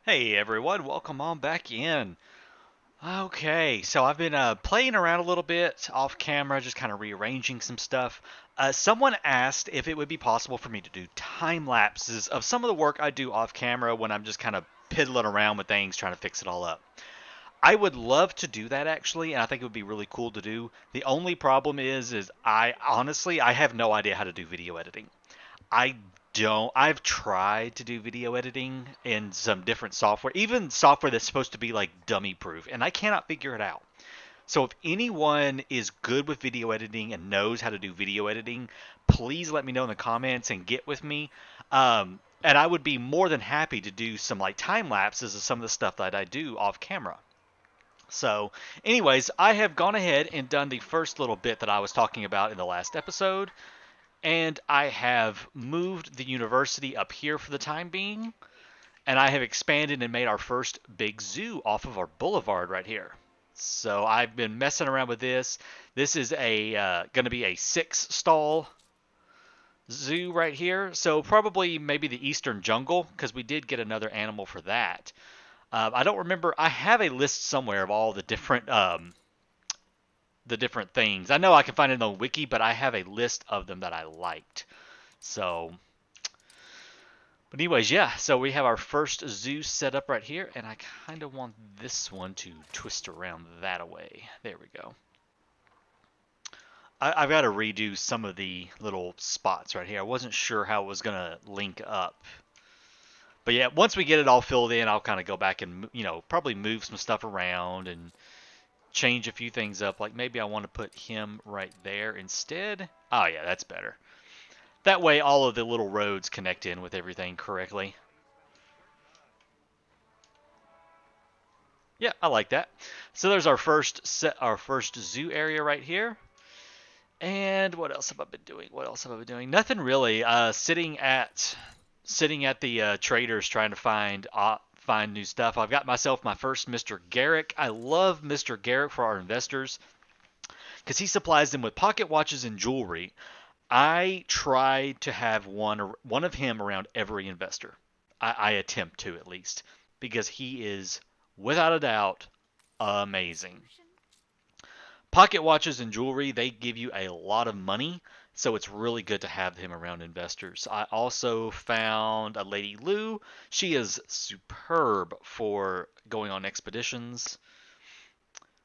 Hey everyone, welcome on back in. Okay, so I've been playing around a little bit off camera, just kind of rearranging some stuff. Someone asked if it would be possible for me to do time lapses of some of the work I do off camera when I'm just kind of piddling around with things, trying to fix it all up. I would love to do that actually, and I think it would be really cool to do. The only problem is I honestly I have no idea how to do video editing. I don't. I've tried to do video editing in some different software, even software that's supposed to be like dummy proof, and I cannot figure it out. So if anyone is good with video editing and knows how to do video editing, please let me know in the comments and get with me. And I would be more than happy to do some like time lapses of some of the stuff that I do off camera. So, anyways, I have gone ahead and done the first little bit that I was talking about in the last episode, and I have moved the university up here for the time being, and I have expanded and made our first big zoo off of our boulevard right here. So I've been messing around with this. This is a going to be a 6 stall zoo right here. So probably maybe the eastern jungle because we did get another animal for that. I don't remember. I have a list somewhere of all the different things. I know I can find it on the wiki, but I have a list of them that I liked. So but anyways, yeah, so we have our first zoo set up right here, and I kind of want this one to twist around that away. There we go. I've got to redo some of the little spots right here. I wasn't sure how it was going to link up. But yeah, once we get it all filled in, I'll kind of go back and, probably move some stuff around and change a few things up. Like maybe I want to put him right there instead. Oh, yeah, that's better. That way all of the little roads connect in with everything correctly. Yeah, I like that. So there's our first zoo area right here. And what else have I been doing? What else have I been doing? Nothing really. Sitting at the traders trying to find new stuff. I've got myself my first Mr. Garrick. I love Mr. Garrick for our investors because he supplies them with pocket watches and jewelry. I try to have one of him around every investor. I attempt to at least because he is without a doubt amazing. Pocket watches and jewelry, they give you a lot of money, so it's really good to have him around investors. I also found a Lady Lou. She is superb for going on expeditions.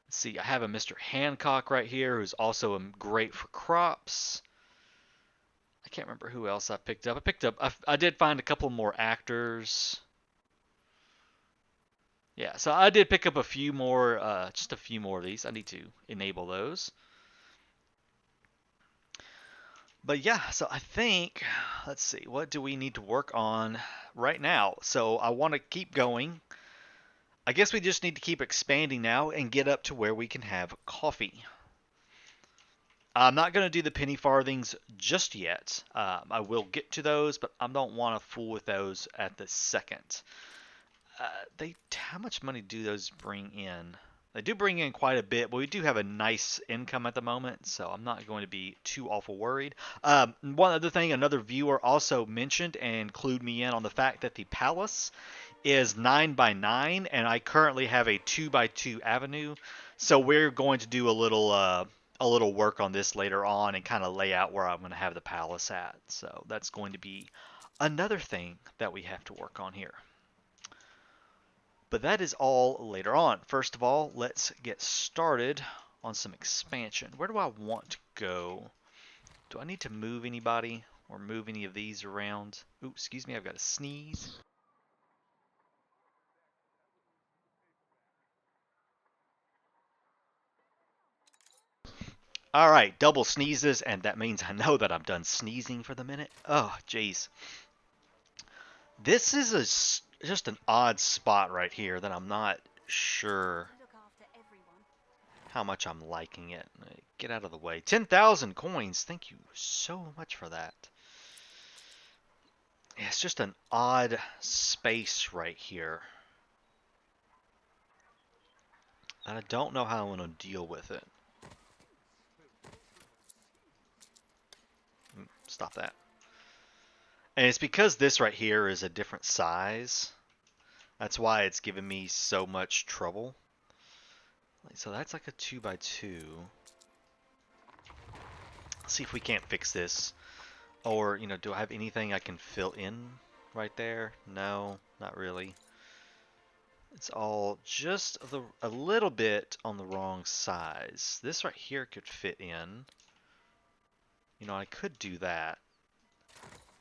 Let's see, I have a Mr. Hancock right here who's also great for crops. I can't remember who else I picked up. I did find a couple more actors. Yeah, so I did pick up a few more, just a few more of these. I need to enable those. But yeah, so I think, let's see, what do we need to work on right now? So I want to keep going. I guess we just need to keep expanding now and get up to where we can have coffee. I'm not going to do the penny farthings just yet. I will get to those, but I don't want to fool with those at the second. How much money do those bring in? They do bring in quite a bit, but we do have a nice income at the moment, so I'm not going to be too awful worried. One other thing, another viewer also mentioned and clued me in on the fact that the palace is 9 by 9, and I currently have a 2 by 2 avenue, so we're going to do a little work on this later on and kind of lay out where I'm going to have the palace at. So that's going to be another thing that we have to work on here. But that is all later on. First of all, let's get started on some expansion. Where do I want to go? Do I need to move anybody or move any of these around? Ooh, excuse me, I've got to sneeze. All right, double sneezes, and that means I know that I'm done sneezing for the minute. Oh, jeez. This is just an odd spot right here that I'm not sure how much I'm liking it. Get out of the way. 10,000 coins. Thank you so much for that. It's just an odd space right here. And I don't know how I'm going to deal with it. Stop that. And it's because this right here is a different size. That's why it's giving me so much trouble. So that's like a 2x2. Let's see if we can't fix this. Or, you know, do I have anything I can fill in right there? No, not really. It's all just a little bit on the wrong size. This right here could fit in. You know, I could do that.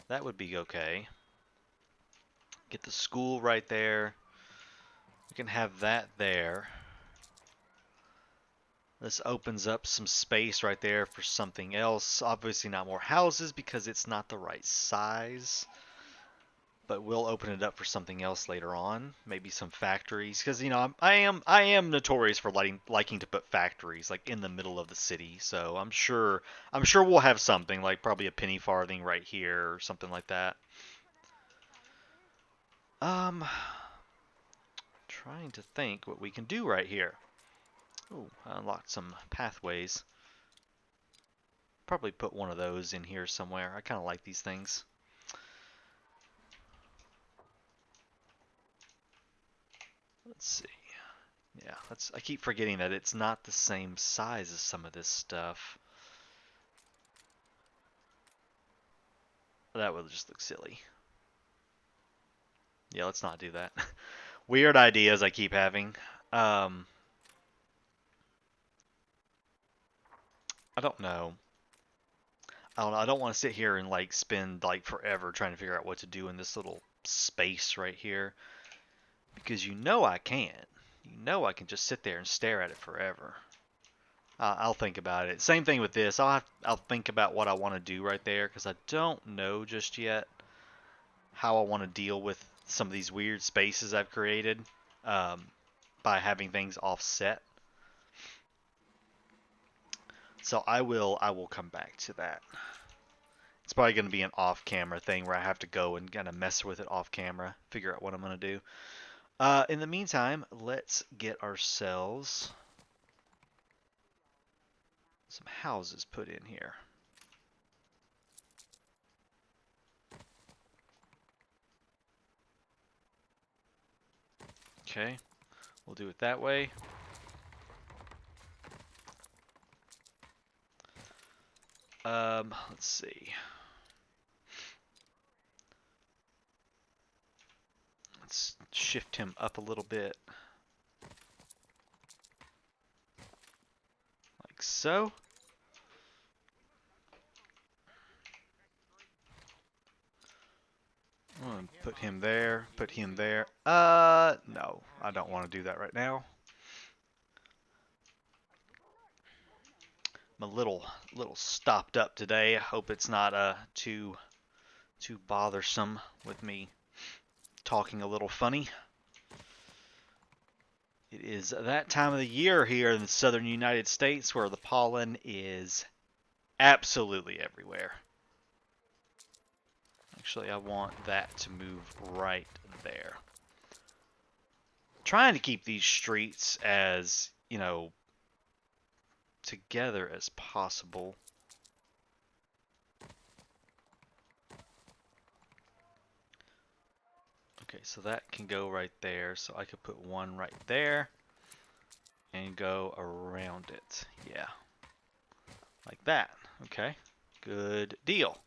That would be okay. Get the school right there. We can have that there. This opens up some space right there for something else. Obviously not more houses because it's not the right size. But we'll open it up for something else later on. Maybe some factories. Because, you know, I am notorious for liking to put factories like in the middle of the city. So I'm sure we'll have something like probably a penny farthing right here or something like that. Trying to think what we can do right here. Oh, I unlocked some pathways. Probably put one of those in here somewhere. I kind of like these things. Let's see. Yeah, I keep forgetting that it's not the same size as some of this stuff. That would just look silly. Yeah, let's not do that. Weird ideas I keep having. I don't know. I don't want to sit here and like spend like forever trying to figure out what to do in this little space right here. Because you know I can. You know I can just sit there and stare at it forever. I'll think about it. Same thing with this. I'll think about what I want to do right there because I don't know just yet how I want to deal with some of these weird spaces I've created um, by having things offset. So I will come back to that. It's probably going to be an off-camera thing where I have to go and kind of mess with it off-camera, figure out what I'm going to do. In the meantime, let's get ourselves some houses put in here. Okay, we'll do it that way. Let's see. Let's shift him up a little bit. Like so. I'm gonna put him there, put him there. No, I don't want to do that right now. I'm a little stopped up today. I hope it's not too bothersome with me talking a little funny. It is that time of the year here in the southern United States where the pollen is absolutely everywhere. Actually, I want that to move right there. Trying to keep these streets as, you know, together as possible. Okay, so that can go right there. So I could put one right there and go around it. Yeah. Like that. Okay. Good deal.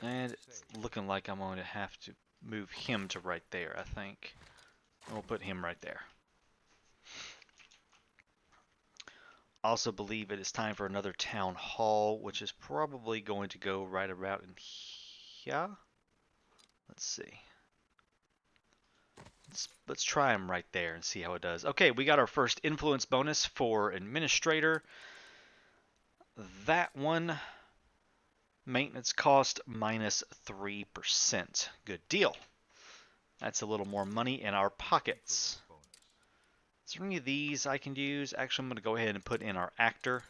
And it's looking like I'm going to have to move him to right there, I think. And we'll put him right there. Also believe it is time for another town hall, which is probably going to go right about in here. Let's see. Let's try him right there and see how it does. Okay, we got our first influence bonus for administrator. That one, maintenance cost minus 3%. Good deal. That's a little more money in our pockets. Is there any of these I can use? Actually, I'm going to go ahead and put in our actor.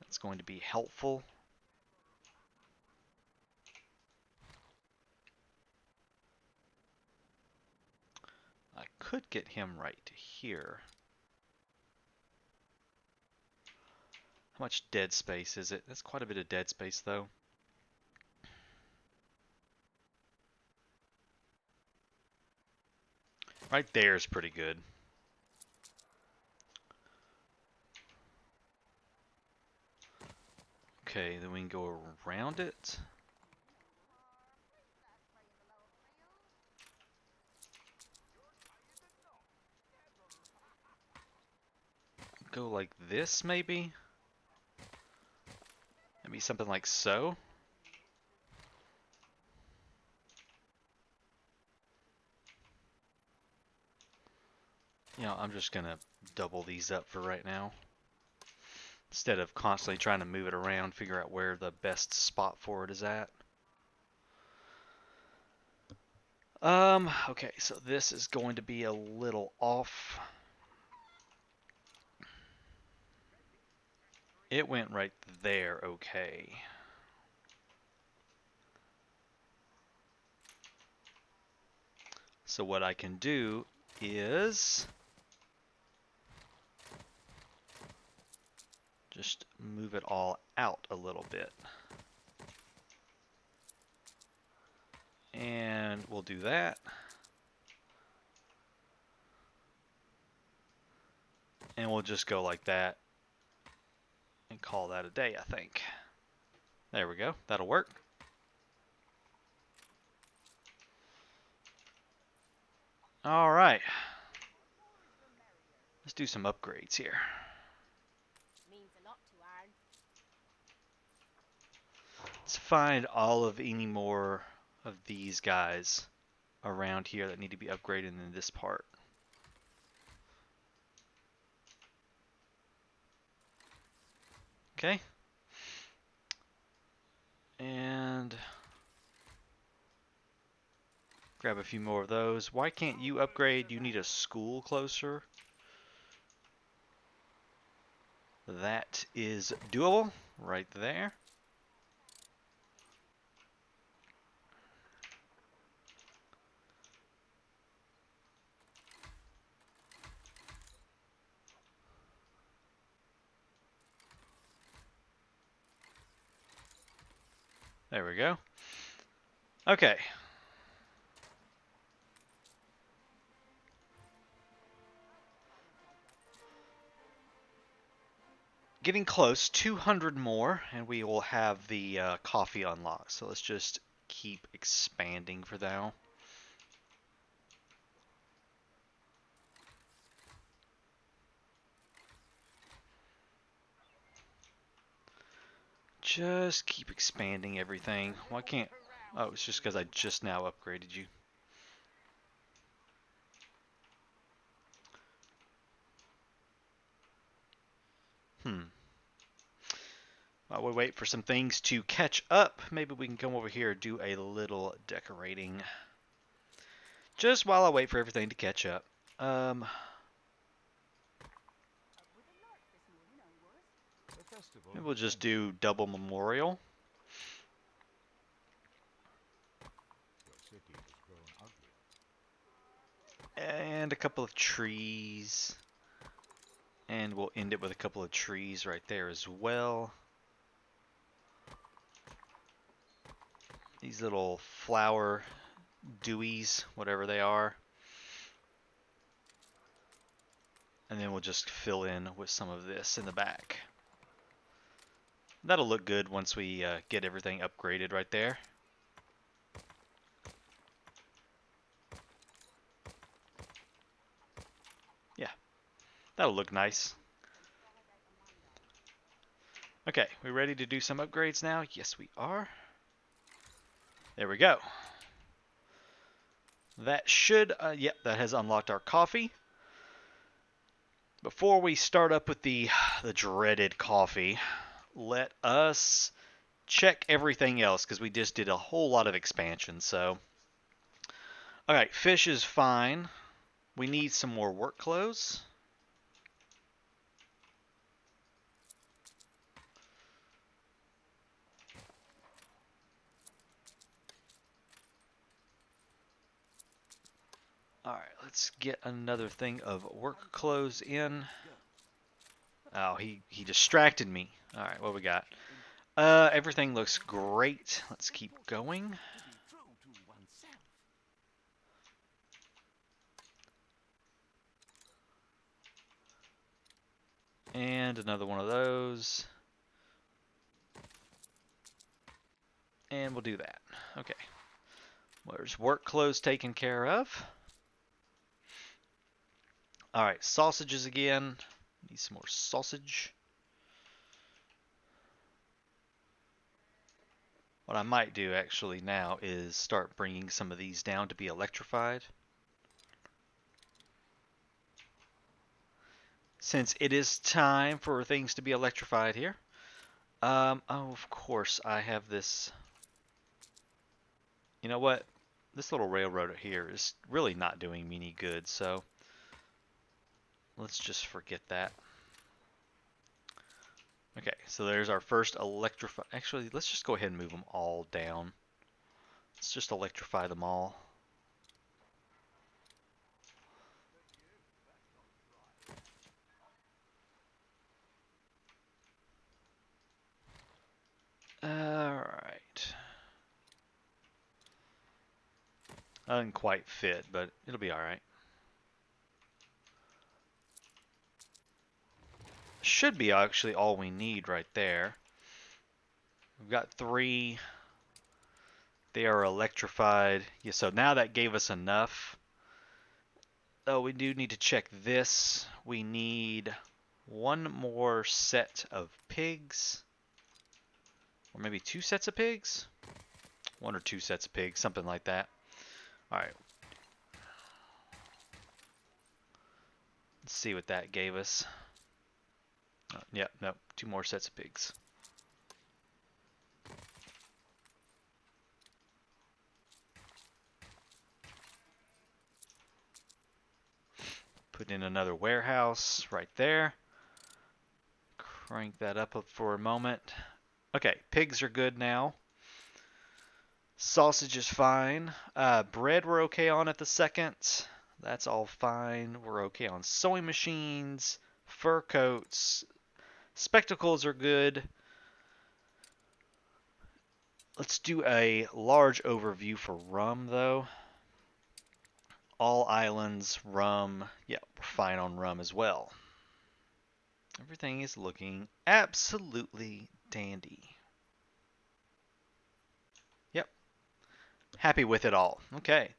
That's going to be helpful. I could get him right to here. How much dead space is it? That's quite a bit of dead space, though. Right there is pretty good. Okay, then we can go around it. Go like this, maybe? Maybe something like so? You know, I'm just gonna double these up for right now. Instead of constantly trying to move it around, figure out where the best spot for it is at. Okay, so this is going to be a little off. It went right there, okay. So what I can do is just move it all out a little bit. And we'll do that. And we'll just go like that and call that a day, I think. There we go. That'll work. All right. Let's do some upgrades here. Let's find all of any more of these guys around here that need to be upgraded in this part. Okay. And grab a few more of those. Why can't you upgrade? You need a school closer. That is doable right there. There we go. Okay. Getting close, 200 more, and we will have the coffee unlocked. So let's just keep expanding for now. Just keep expanding everything. Why can't... Oh, it's just because I just now upgraded you. While we wait for some things to catch up, maybe we can come over here and do a little decorating. Just while I wait for everything to catch up. Maybe we'll just do double memorial. And a couple of trees. And we'll end it with a couple of trees right there as well. These little flower dewies, whatever they are. And then we'll just fill in with some of this in the back. That'll look good once we get everything upgraded right there. Yeah, that'll look nice. Okay, we ready to do some upgrades now? Yes, we are. There we go. That should, yep, that has unlocked our coffee. Before we start up with the dreaded coffee, let us check everything else because we just did a whole lot of expansion. So, all right, fish is fine. We need some more work clothes. All right, let's get another thing of work clothes in. Oh, he distracted me. All right, what we got? Everything looks great. Let's keep going. And another one of those. And we'll do that. Okay. There's work clothes taken care of. Alright, sausages again. Need some more sausage. What I might do actually now is start bringing some of these down to be electrified. Since it is time for things to be electrified here. Oh, of course, I have this. You know what? This little railroad here is really not doing me any good, so let's just forget that. Okay, so there's our first electrify. Actually, let's just go ahead and move them all down. Let's just electrify them all. Alright. Doesn't quite fit, but it'll be alright. Should be actually all we need right there. We've got 3. They are electrified. Yeah, so now that gave us enough. Oh, we do need to check this. We need 1 more set of pigs. Or maybe 2 sets of pigs? 1 or 2 sets of pigs, something like that. Alright. Let's see what that gave us. Yep, no, 2 more sets of pigs. Put in another warehouse right there. Crank that up for a moment. Okay, pigs are good now. Sausage is fine. Bread we're okay on at the second. That's all fine. We're okay on sewing machines, fur coats. Spectacles are good. Let's do a large overview for rum, though. All islands, rum. Yeah, we're fine on rum as well. Everything is looking absolutely dandy. Yep. Happy with it all. Okay.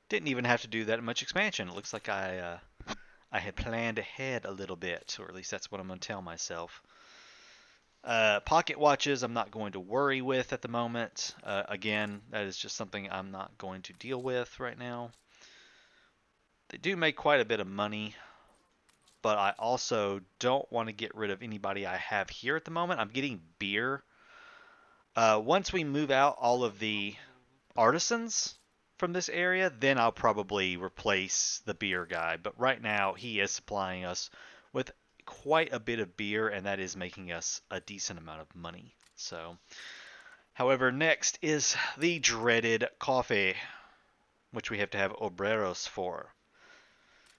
Didn't even have to do that much expansion. It looks like I had planned ahead a little bit, or at least that's what I'm going to tell myself. Pocket watches I'm not going to worry with at the moment. Again, that is just something I'm not going to deal with right now. They do make quite a bit of money, but I also don't want to get rid of anybody I have here at the moment. I'm getting beer. Once we move out all of the artisans from this area, then I'll probably replace the beer guy. But right now, he is supplying us with quite a bit of beer, and that is making us a decent amount of money. So, however, next is the dreaded coffee, which we have to have obreros for.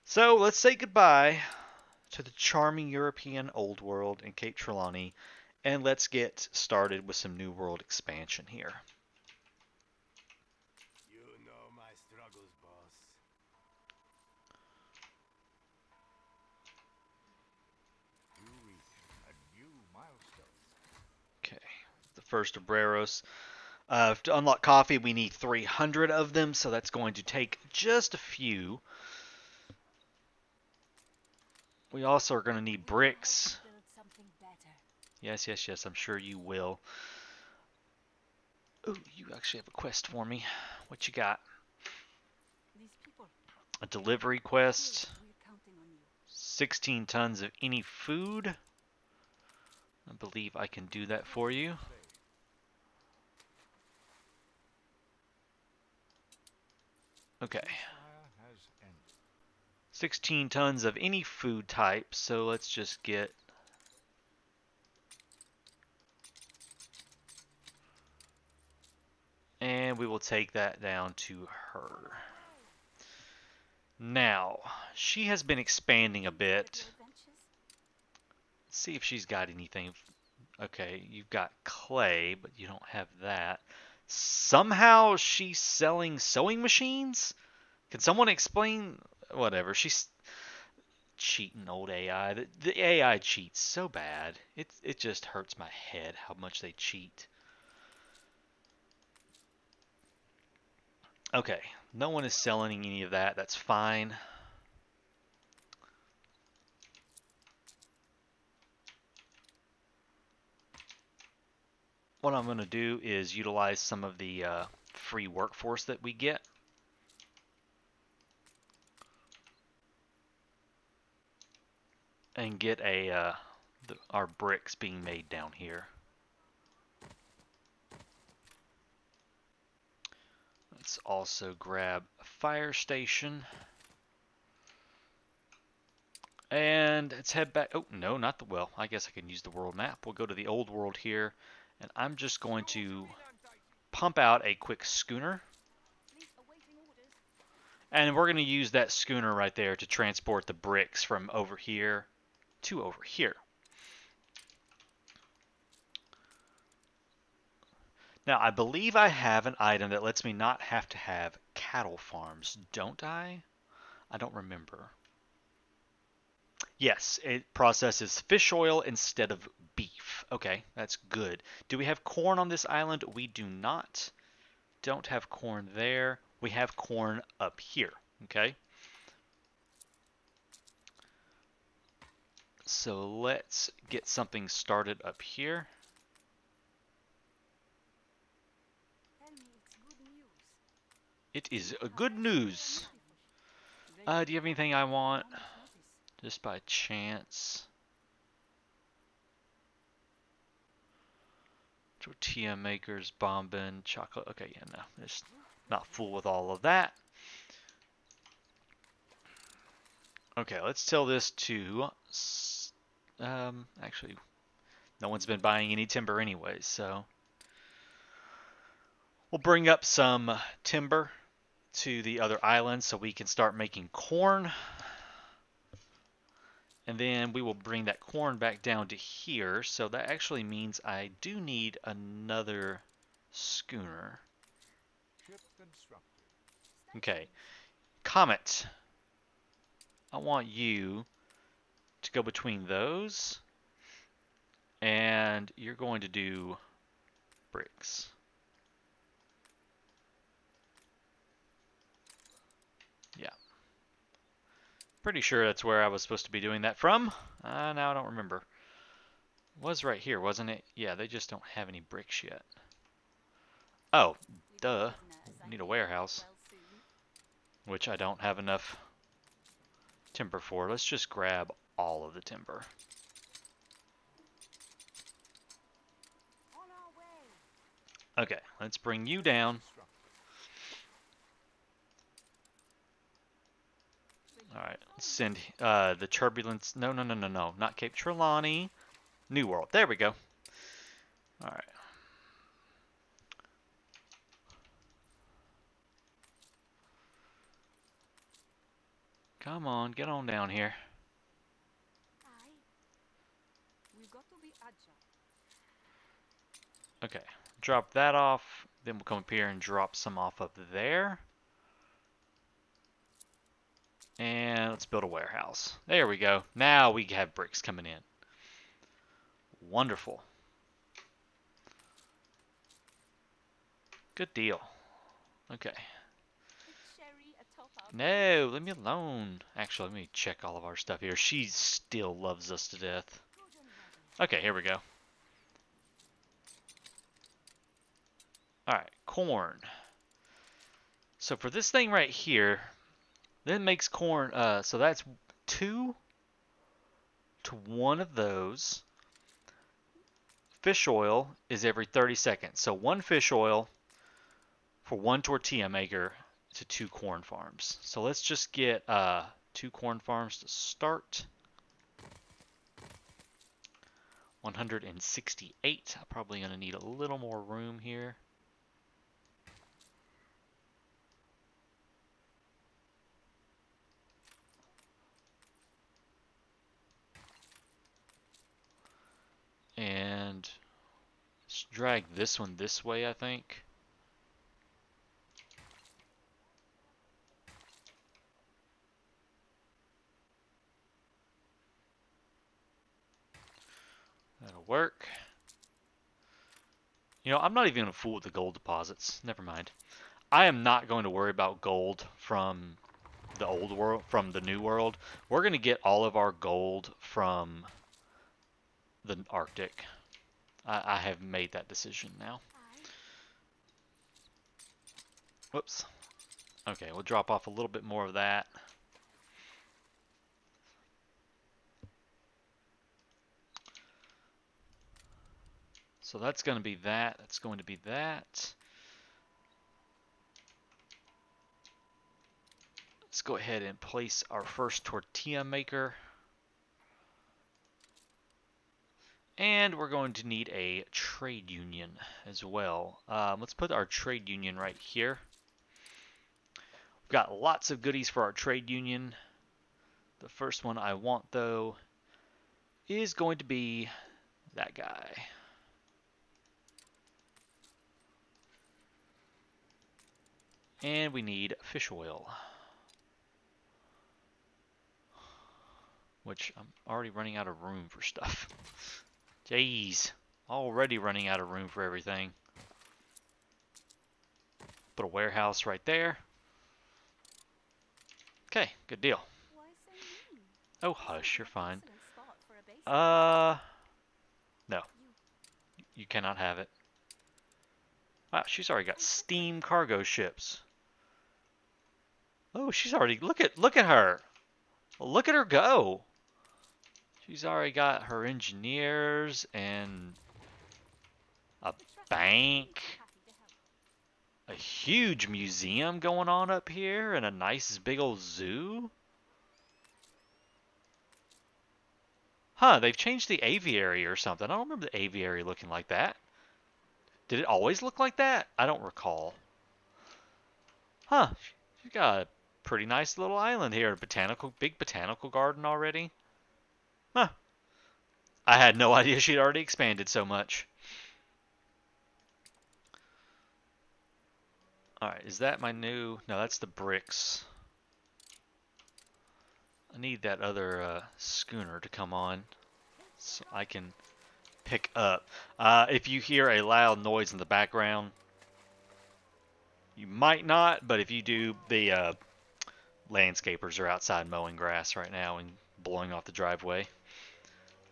So let's say goodbye to the charming European Old World in Cape Trelawney, and let's get started with some New World expansion here. You know my struggles, boss. You reach a new milestone. Okay, the first obreros. To unlock coffee, we need 300 of them, so that's going to take just a few. We also are going to need bricks. Yes, yes, yes, I'm sure you will. Oh, you actually have a quest for me. What you got? A delivery quest. 16 tons of any food. I believe I can do that for you. Okay. 16 tons of any food type, so let's just get... And we will take that down to her. Now, she has been expanding a bit. Let's see if she's got anything. Okay, you've got clay, but you don't have that. Somehow she's selling sewing machines? Can someone explain? Whatever. Cheating old AI. The AI cheats so bad. It just hurts my head how much they cheat. Okay, no one is selling any of that. That's fine. What I'm going to do is utilize some of the free workforce that we get. And get our bricks being made down here. Let's also grab a fire station. And let's head back. Oh, no, not the well. I guess I can use the world map. We'll go to the old world here. And I'm just going to pump out a quick schooner. And we're going to use that schooner right there to transport the bricks from over here to over here. Now, I believe I have an item that lets me not have to have cattle farms, don't I? I don't remember. Yes, it processes fish oil instead of beef. Okay, that's good. Do we have corn on this island? We do not. Don't have corn there. We have corn up here. Okay. So let's get something started up here. It is a good news. Do you have anything I want? Just by chance. Tortilla makers, bombin, chocolate. Okay, yeah, no. Just not fool with all of that. Okay, let's tell this to... actually, no one's been buying any timber anyways, so... We'll bring up some timber to the other island so we can start making corn. And then we will bring that corn back down to here. So that actually means I do need another schooner. Ship constructed. Okay. Comet. I want you to go between those. And you're going to do bricks. Yeah. Pretty sure that's where I was supposed to be doing that from. Now I don't remember. It was right here, wasn't it? Yeah, they just don't have any bricks yet. Oh, duh. Need a warehouse. Which I don't have enough timber for. Let's just grab all of the timber. Okay, let's bring you down. Alright, let's send the turbulence. No, not Cape Trelawney. New World. There we go. Alright. Come on, get on down here. Okay, drop that off. Then we'll come up here and drop some off up there. And let's build a warehouse. There we go. Now we have bricks coming in. Wonderful. Good deal. Okay. No, leave me alone. Actually, let me check all of our stuff here. She still loves us to death. Okay, here we go. Alright, corn. So for this thing right here, then makes corn, so that's 2 to 1 of those. Fish oil is every 30 seconds. So 1 fish oil for 1 tortilla maker to 2 corn farms. So let's just get 2 corn farms to start. 168. I'm probably going to need a little more room here. And let's drag this one this way, I think. That'll work. You know, I'm not even going to fool with the gold deposits. Never mind. I am not going to worry about gold from the old world, from the new world. We're going to get all of our gold from the Arctic. I have made that decision now. Whoops. Okay, we'll drop off a little bit more of that. So that's going to be that. That's going to be that. Let's go ahead and place our first tortilla maker. And we're going to need a trade union as well. Let's put our trade union right here. We've got lots of goodies for our trade union. The first one I want, though, is going to be that guy. And we need fish oil, which I'm already running out of room for stuff. Jeez, already running out of room for everything. Put a warehouse right there. Okay, good deal. Oh, hush, you're fine. No. You cannot have it. Wow, she's already got steam cargo ships. Oh, she's already, look at her. Look at her go. She's already got her engineers and a bank, a huge museum going on up here, and a nice big old zoo. Huh, they've changed the aviary or something. I don't remember the aviary looking like that. Did it always look like that? I don't recall. Huh, she's got a pretty nice little island here. A big botanical garden already. Huh. I had no idea she'd already expanded so much. Alright, is that my new... No, that's the bricks. I need that other schooner to come on so I can pick up. If you hear a loud noise in the background, you might not, but if you do, the landscapers are outside mowing grass right now and blowing off the driveway.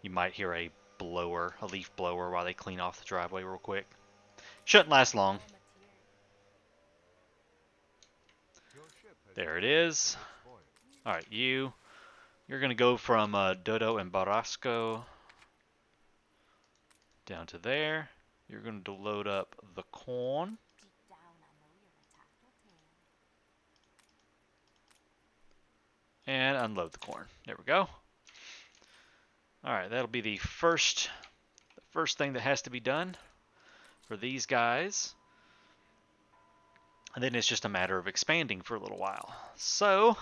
You might hear a blower, a leaf blower, while they clean off the driveway real quick. Shouldn't last long. There it is. Alright, you're going to go from Dodo and Barasco down to there. You're going to load up the corn. And unload the corn. There we go. Alright, that'll be the first thing that has to be done for these guys. And then it's just a matter of expanding for a little while. So,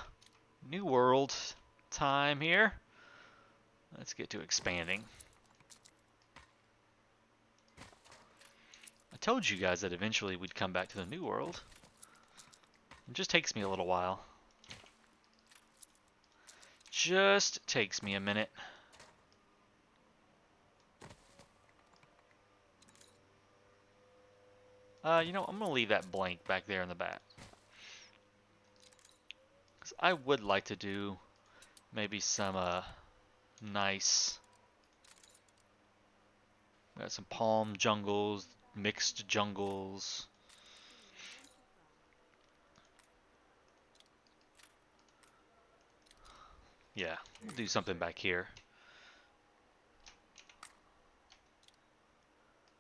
new world time here. Let's get to expanding. I told you guys that eventually we'd come back to the new world. It just takes me a little while. Just takes me a minute. You know, I'm going to leave that blank back there in the back. Because I would like to do maybe some nice... Got some palm jungles, mixed jungles. Yeah, we'll do something back here.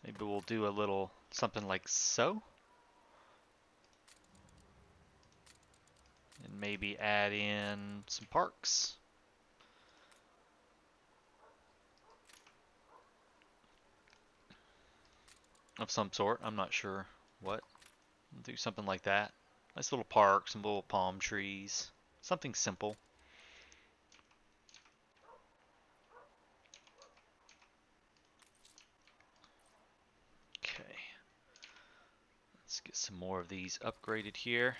Maybe we'll do a little something like so. And maybe add in some parks. Of some sort, I'm not sure what. We'll do something like that. Nice little park, some little palm trees. Something simple. Okay. Let's get some more of these upgraded here.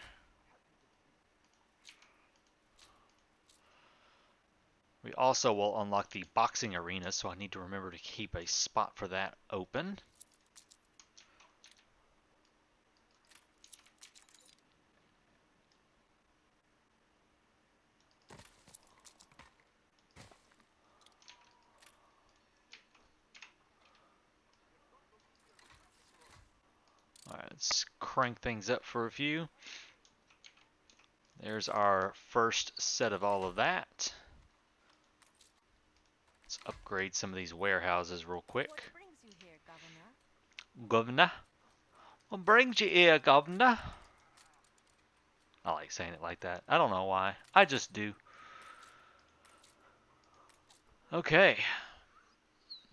We also will unlock the boxing arena, so I need to remember to keep a spot for that open. Alright, let's crank things up for a few. There's our first set of all of that. Let's upgrade some of these warehouses real quick. What brings you here, Governor? Governor? What brings you here, Governor? I like saying it like that. I don't know why. I just do. Okay.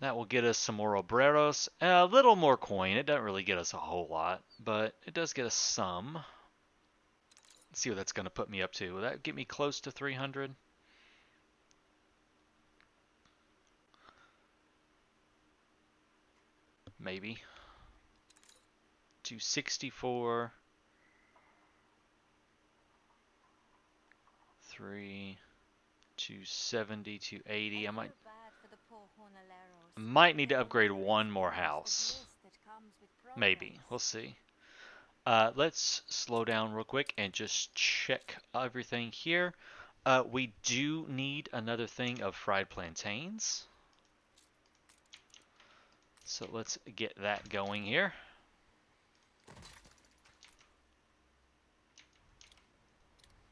That will get us some more obreros. A little more coin. It doesn't really get us a whole lot, but it does get us some. Let's see what that's going to put me up to. Will that get me close to 300? Maybe. 264. 3. 270, 280. I might need to upgrade one more house. Maybe. We'll see. Let's slow down real quick and just check everything here. We do need another thing of fried plantains. So let's get that going here.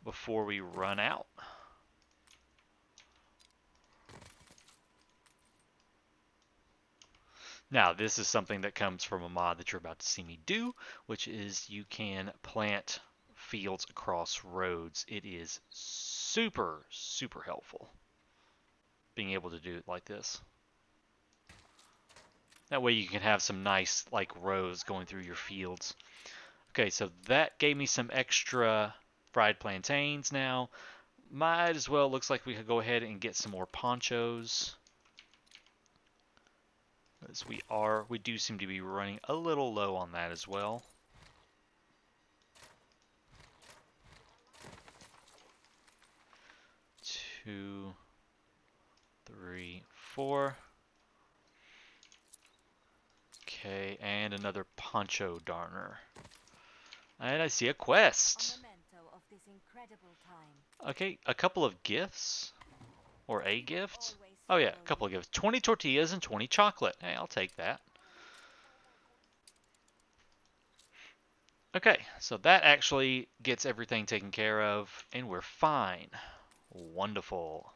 Before we run out. Now, this is something that comes from a mod that you're about to see me do, which is you can plant fields across roads. It is super, super helpful being able to do it like this. That way you can have some nice like rows going through your fields. Okay, so that gave me some extra fried plantains now. Might as well, looks like we could go ahead and get some more ponchos. As we do seem to be running a little low on that as well. Two, three, four. Okay, and another poncho darner. And I see a quest. Okay, a couple of gifts. Or a gift. Oh yeah, a couple of gifts. 20 tortillas and 20 chocolate. Hey, I'll take that. Okay, so that actually gets everything taken care of, and we're fine. Wonderful.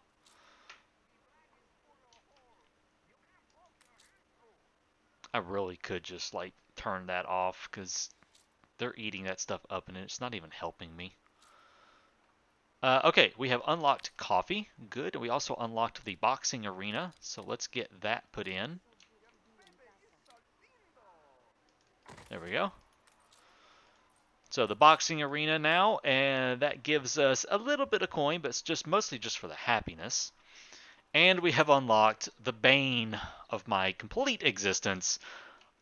I really could just like turn that off because they're eating that stuff up and it's not even helping me. Okay, we have unlocked coffee. Good. We also unlocked the boxing arena, so let's get that put in. There we go. So the boxing arena now, and that gives us a little bit of coin, but it's just mostly just for the happiness. And we have unlocked the bane of my complete existence,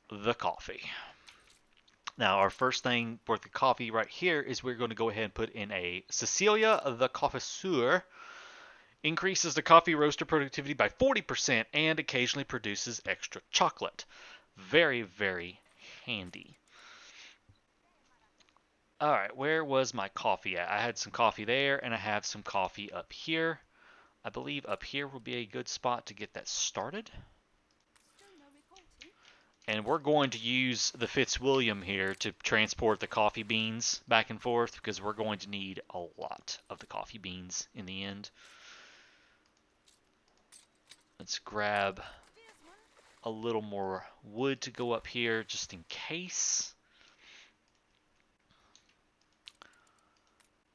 the coffee. Now, our first thing for the coffee right here is we're going to go ahead and put in a Cecilia the Connoisseur. Increases the coffee roaster productivity by 40% and occasionally produces extra chocolate. Very, very handy. Alright, where was my coffee at? I had some coffee there, and I have some coffee up here. I believe up here will be a good spot to get that started. And we're going to use the Fitzwilliam here to transport the coffee beans back and forth, because we're going to need a lot of the coffee beans in the end. Let's grab a little more wood to go up here, just in case.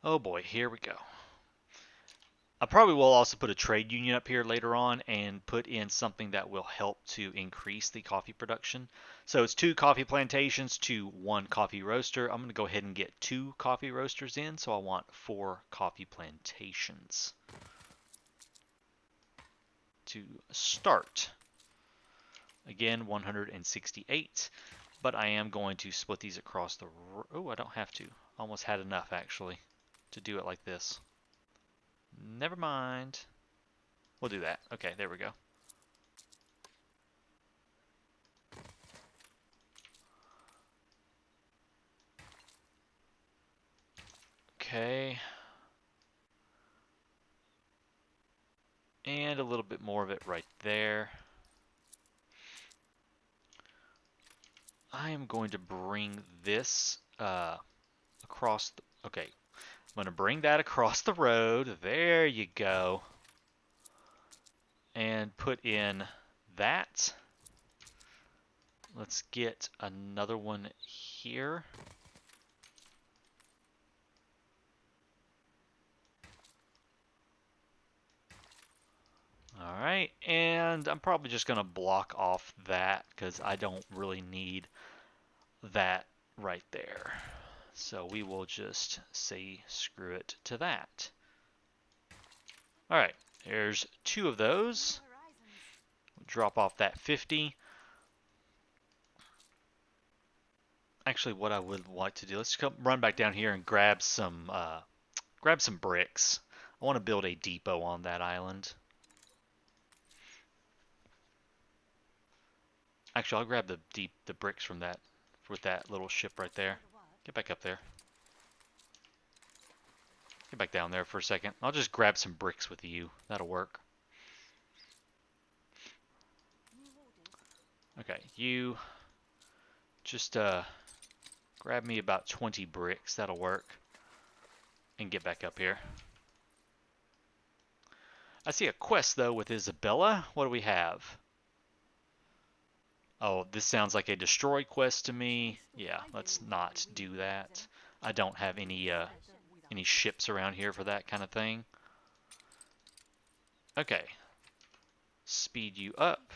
Oh boy, here we go. I probably will also put a trade union up here later on and put in something that will help to increase the coffee production. So it's 2 coffee plantations to 1 coffee roaster. I'm going to go ahead and get 2 coffee roasters in, so I want 4 coffee plantations to start. Again, 168, but I am going to split these across the... Oh, I don't have to. Almost had enough, actually, to do it like this. Never mind. We'll do that. Okay, there we go. Okay. And a little bit more of it right there. I am going to bring this across the, okay. I'm going to bring that across the road. There you go. And put in that. Let's get another one here. All right, and I'm probably just going to block off that because I don't really need that right there. So we will just say screw it to that. All right, there's 2 of those. Drop off that 50. Actually, what I would like to do, let's come run back down here and grab some bricks. I want to build a depot on that island. Actually, I'll grab the bricks from that with that little ship right there. Get back up there. Get back down there for a second. I'll just grab some bricks with you. That'll work. Okay, you just grab me about 20 bricks. That'll work. And get back up here. I see a quest though with Isabella. What do we have? Oh, this sounds like a destroy quest to me. Yeah, let's not do that. I don't have any ships around here for that kind of thing. Okay. Speed you up.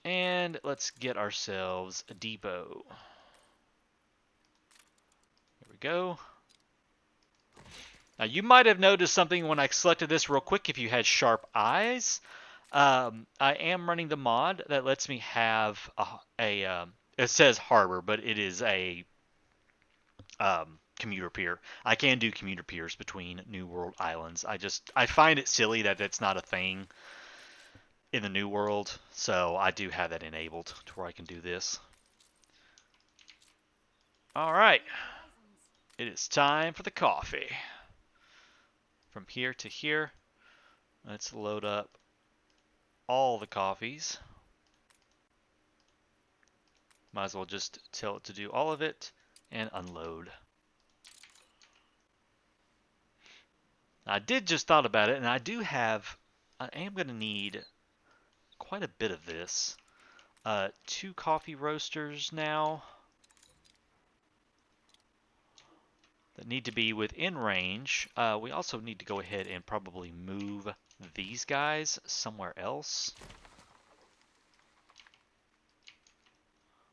And let's get ourselves a depot. Here we go. Now you might have noticed something when I selected this real quick if you had sharp eyes. I am running the mod that lets me have it says harbor, but it is a commuter pier. I can do commuter piers between New World islands. I find it silly that it's not a thing in the New World, so I do have that enabled to where I can do this. All right, it is time for the coffee. From here to here, let's load up all the coffees. Might as well just tell it to do all of it and unload. I did just thought about it, and I am going to need quite a bit of this. 2 coffee roasters now that need to be within range. We also need to go ahead and probably move these guys somewhere else.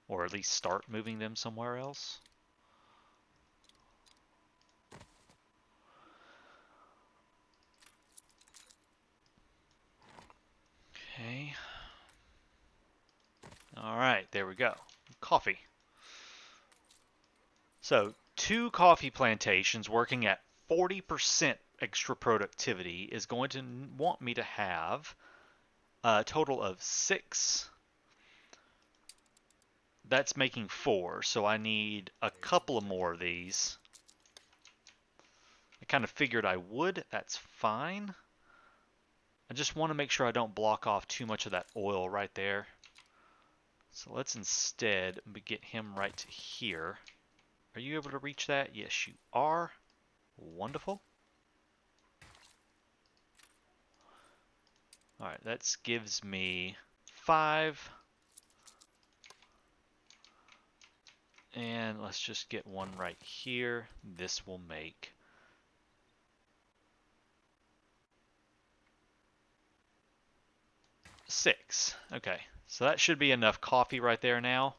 Or at least start moving them somewhere else. Okay. All right, there we go. Coffee. So 2 coffee plantations working at 40% extra productivity is going to want me to have a total of 6. That's making 4, so I need a couple of more of these. I kind of figured I would. That's fine. I just want to make sure I don't block off too much of that oil right there. So let's instead get him right here. Are you able to reach that? Yes, you are. Wonderful. Alright, that gives me 5. And let's just get one right here. This will make 6. Okay, so that should be enough coffee right there now.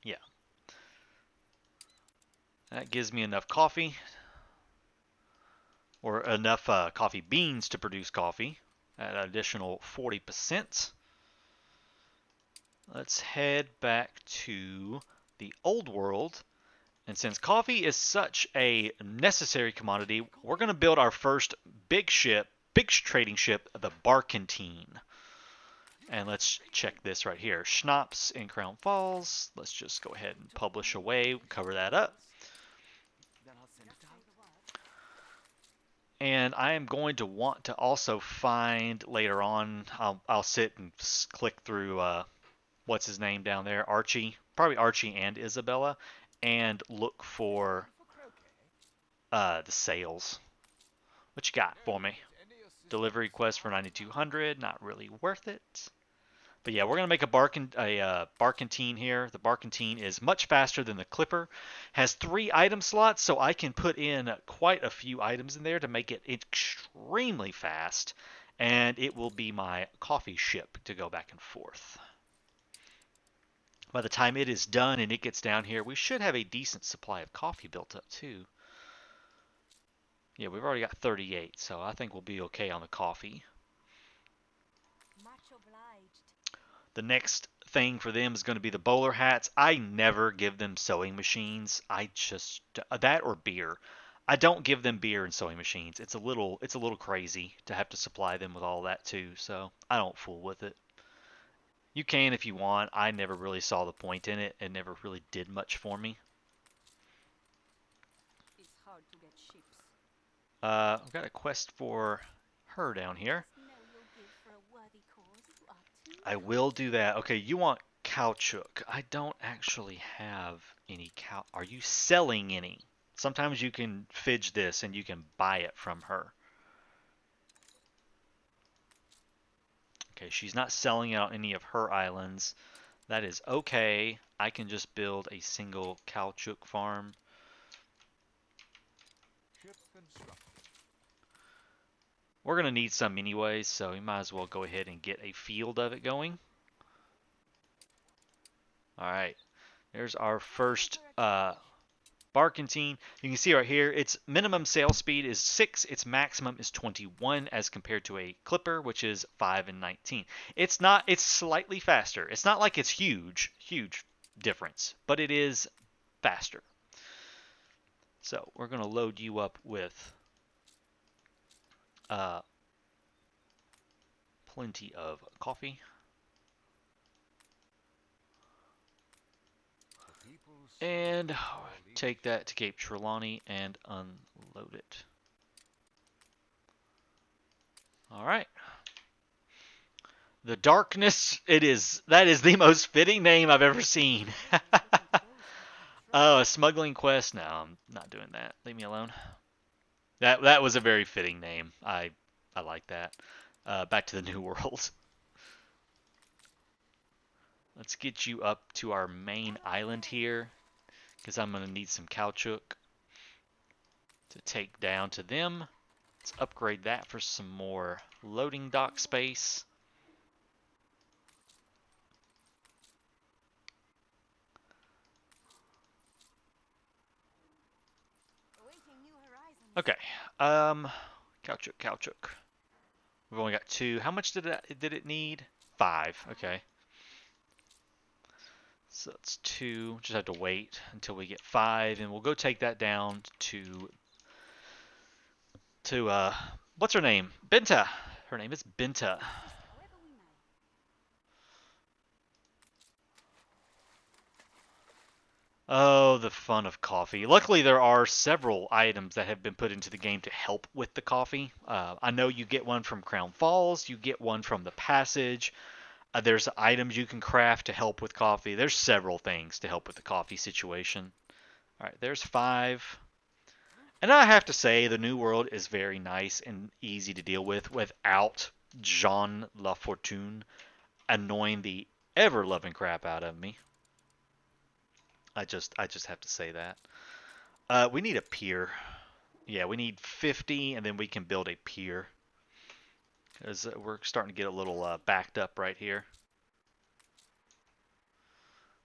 Yeah. That gives me enough coffee. Or enough coffee beans to produce coffee at an additional 40%. Let's head back to the old world And since coffee is such a necessary commodity, we're going to build our first big ship, big trading ship, the Barquentine. And let's check this right here. Schnapps in Crown Falls. Let's just go ahead and publish away, cover that up. Then I'll send it out. And I am going to want to also find later on, I'll sit and click through, what's his name down there? Archie. Probably Archie and Isabella. And look for the sales. What you got for me? Delivery quest for 9,200. Not really worth it. But yeah, we're going to make a Barquentine here. The Barquentine is much faster than the Clipper. Has 3 item slots, so I can put in quite a few items in there to make it extremely fast. And it will be my coffee ship to go back and forth. By the time it is done and it gets down here, we should have a decent supply of coffee built up too. Yeah, we've already got 38, so I think we'll be okay on the coffee. Much obliged. The next thing for them is going to be the bowler hats. I never give them sewing machines. That or beer. I don't give them beer and sewing machines. It's a little crazy to have to supply them with all that too, so I don't fool with it. You can if you want. I never really saw the point in it. It never really did much for me. It's hard to get ships. I've got a quest for her down here. Know you'll give for a worthy cause up to. I will do that. Okay, you want caoutchouc. I don't actually have any cow. Are you selling any? Sometimes you can fidge this and you can buy it from her. Okay, she's not selling out any of her islands. That is okay. I can just build a single caoutchouc farm. Ship constructed. We're going to need some anyway, so we might as well go ahead and get a field of it going. Alright, there's our first Barquentine. You can see right here, its minimum sail speed is 6, its maximum is 21 as compared to a Clipper, which is 5 and 19. It's slightly faster. It's not like it's huge difference, but it is faster. So we're going to load you up with plenty of coffee. And take that to Cape Trelawney and unload it. Alright. The Darkness, that is the most fitting name I've ever seen. Oh, a smuggling quest? No, I'm not doing that. Leave me alone. That was a very fitting name. I like that. Back to the New World. Let's get you up to our main island here, because I'm going to need some caoutchouc to take down to them. Let's upgrade that for some more loading dock space. Awaiting new horizons. Okay. Caoutchouc. We've only got 2. How much did it need? 5. Okay. So that's 2. Just have to wait until we get 5, and we'll go take that down to what's her name? Benta. Her name is Benta. However we may. Oh, the fun of coffee. Luckily, there are several items that have been put into the game to help with the coffee. I know you get one from Crown Falls. You get one from the Passage. There's items you can craft to help with coffee. There's several things to help with the coffee situation. All right, there's 5. And I have to say, the New World is very nice and easy to deal with without Jean Lafortune annoying the ever-loving crap out of me. I just have to say that. We need a pier. Yeah, we need 50, and then we can build a pier. Because we're starting to get a little backed up right here.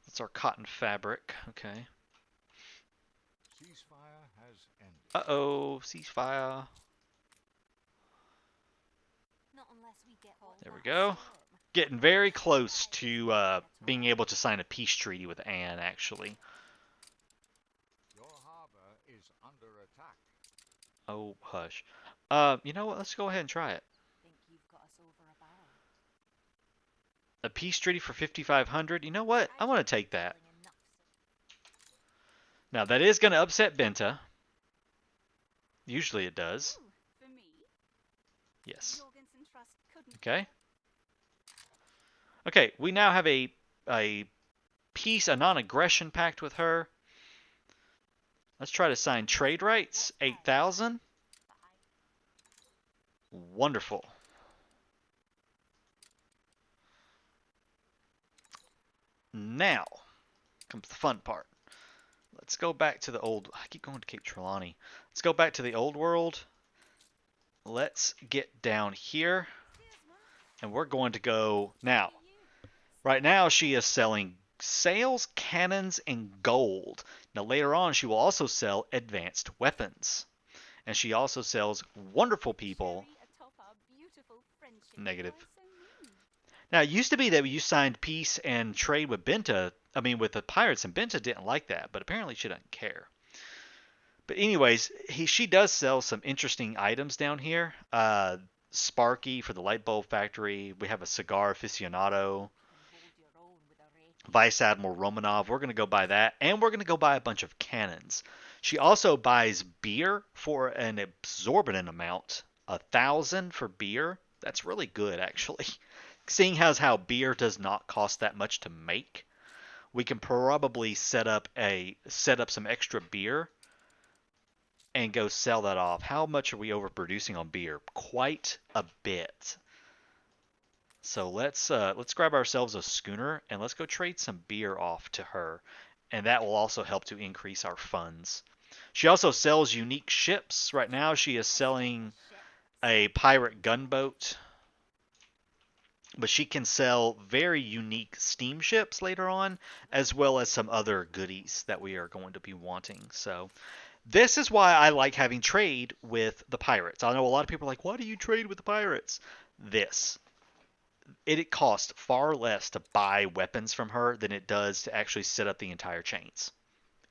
That's our cotton fabric. Okay. Ceasefire has ended. Uh-oh, ceasefire. Not unless we get all There we that go. storm. Getting very close to being able to sign a peace treaty with Anne, actually. is under attack. Oh, hush. You know what? Let's go ahead and try it. Think you've got us over a barrel. A peace treaty for 5,500. You know what? I'm going to take that. Now, that is going to upset Benta. Usually it does. Ooh, for me? Yes. Jorgensen Trust couldn't. Okay. Okay, we now have a peace, a non-aggression pact with her. Let's try to sign trade rights. 8,000. Wonderful. Now comes the fun part. Let's go back to the old... I keep going to Cape Trelawney. Let's go back to the old world. Let's get down here. And we're going to go... Now, right now she is selling sails, cannons, and gold. Now later on she will also sell advanced weapons. And she also sells wonderful people. Negative. Now, it used to be that you signed peace and trade with Benta, I mean with the pirates, and Benta didn't like that, but apparently she doesn't care. But anyways, she does sell some interesting items down here. Sparky for the light bulb factory. We have a cigar aficionado. Vice Admiral Romanov. We're going to go buy that. And we're going to go buy a bunch of cannons. She also buys beer for an exorbitant amount. 1,000 for beer. That's really good, actually. Seeing as how beer does not cost that much to make, we can probably set up some extra beer and go sell that off. How much are we overproducing on beer? Quite a bit. So let's grab ourselves a schooner and let's go trade some beer off to her, and that will also help to increase our funds. She also sells unique ships. Right now she is selling a pirate gunboat, but she can sell very unique steamships later on, as well as some other goodies that we are going to be wanting. So this is why I like having trade with the pirates. I know a lot of people are like, why do you trade with the pirates? It costs far less to buy weapons from her than it does to actually set up the entire chains.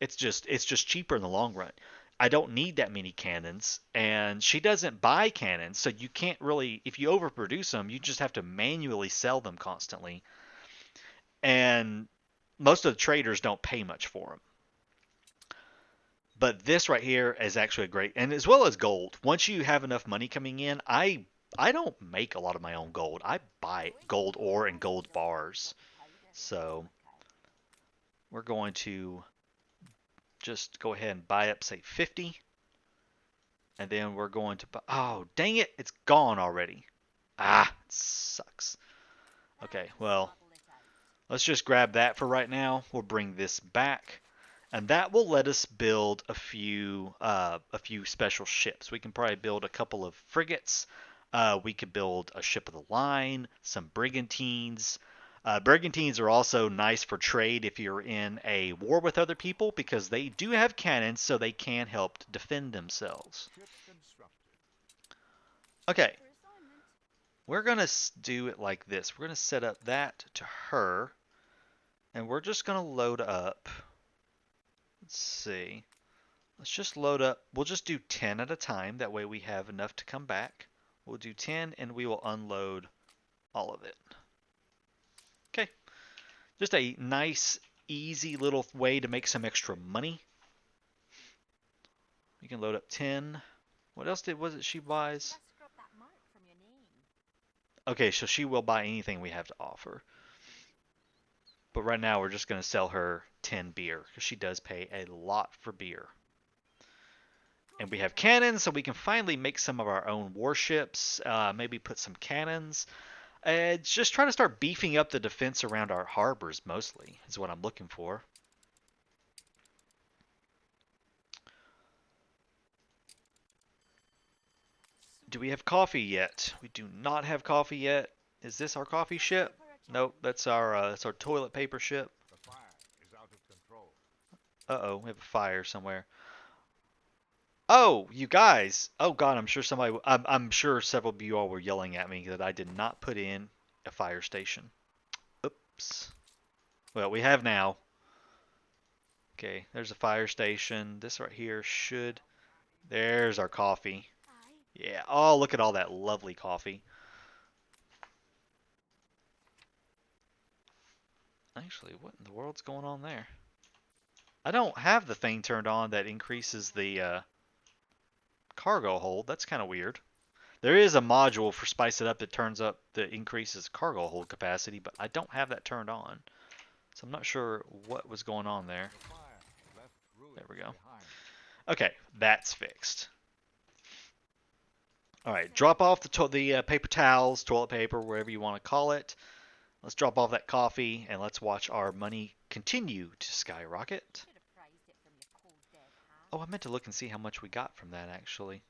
It's just cheaper in the long run. I don't need that many cannons, and she doesn't buy cannons, so you can't really, if you overproduce them, you just have to manually sell them constantly. And most of the traders don't pay much for them. But this right here is actually a great, and as well as gold. Once you have enough money coming in, I don't make a lot of my own gold. I buy gold ore and gold bars. So we're going to just go ahead and buy up, say, 50. And then we're going to buy... Oh, dang it! It's gone already. Ah, it sucks. Okay, well, let's just grab that for right now. We'll bring this back. And that will let us build a few special ships. We can probably build a couple of frigates. We could build a ship of the line, some brigantines. Brigantines are also nice for trade if you're in a war with other people, because they do have cannons, so they can help defend themselves. Okay, we're going to do it like this. We're going to set up that to her, and we're just going to load up. Let's see. Let's just load up. We'll just do 10 at a time. That way we have enough to come back. We'll do 10, and we will unload all of it. Okay. Just a nice, easy little way to make some extra money. You can load up 10. What else was it she buys? Okay, so she will buy anything we have to offer. But right now we're just going to sell her 10 beer, because she does pay a lot for beer. And we have cannons, so we can finally make some of our own warships. Maybe put some cannons. Just try to start beefing up the defense around our harbors, mostly, is what I'm looking for. Do we have coffee yet? We do not have coffee yet. Is this our coffee ship? Nope, that's our toilet paper ship. The fire is out of control. Uh-oh, we have a fire somewhere. Oh, you guys! Oh God, I'm sure several of you all were yelling at me that I did not put in a fire station. Oops. Well, we have now. Okay, there's a fire station. This right here should. There's our coffee. Aye. Yeah. Oh, look at all that lovely coffee. Actually, what in the world's going on there? I don't have the thing turned on that increases the cargo hold. That's kind of weird. There is a module for Spice It Up that turns up that increases cargo hold capacity, but I don't have that turned on. So I'm not sure what was going on there. The fire left ruins There we go. behind. Okay, that's fixed. All right, drop off the paper towels, toilet paper, wherever you want to call it. Let's drop off that coffee and let's watch our money continue to skyrocket. Should have prized it from your cold dead hand. Oh, I meant to look and see how much we got from that actually.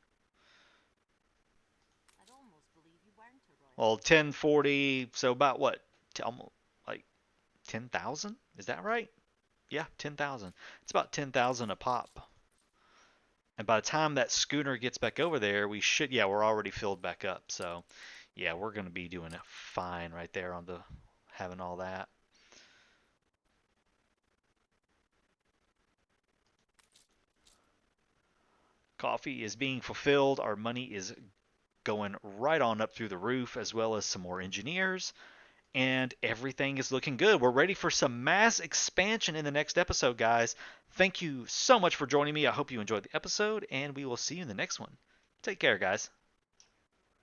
I'd almost believe you weren't a royal. Well, 1040, so about what? Almost like 10,000? Is that right? Yeah, 10,000. It's about 10,000 a pop. And by the time that schooner gets back over there, we should, yeah, we're already filled back up. So, yeah, we're going to be doing it fine right there on the having all that. Coffee is being fulfilled. Our money is going right on up through the roof, as well as some more engineers. And everything is looking good. We're ready for some mass expansion in the next episode, guys. Thank you so much for joining me. I hope you enjoyed the episode, and we will see you in the next one. Take care, guys.